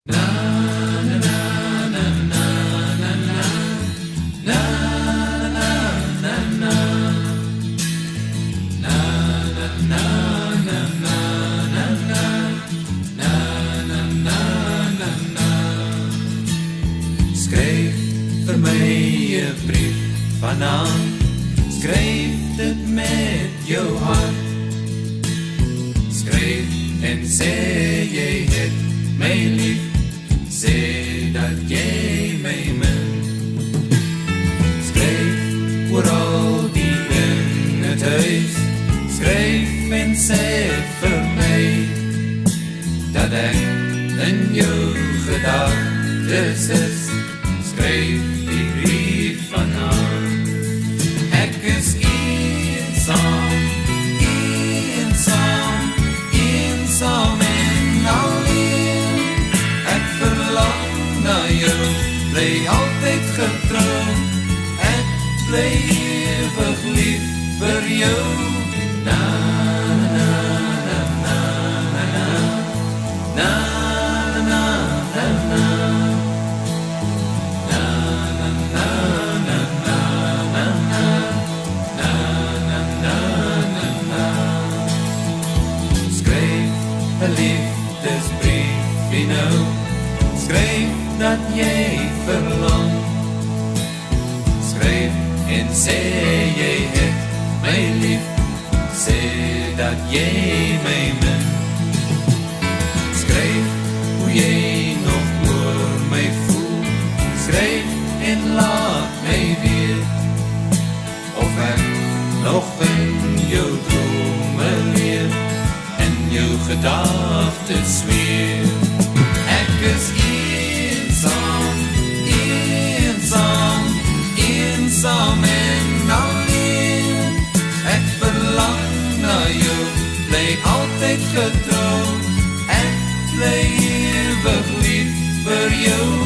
Skryf vir my 'n brief vanaand, skryf dit met jou hart. Skryf en sê jy het my lief, sê dat jy my min. Skryf oor al die in het huis, skryf en sê vir my dat ek in jou gedagtes is. Skryf die brief vanaand. Ek is eensaam, eensaam, eensaam en alleen. Ek verlang na jou, bly altyd getrou. Ek bly ewig lief vir jou. Na na na na na na na na na na. Liefdesbrief wie nou, skryf dat jy verlang. Skryf en sê jy het my lief, sê dat jy my min. Skryf hoe jy nog oor my voel, skryf en laat my weet of ek nog in jou drome leef, jou gedagtes weer. Ek is eensaam, eensaam, eensaam en alleen. Ek verlang na jou, bly altyd getrou. Ek bly ewig lief vir jou.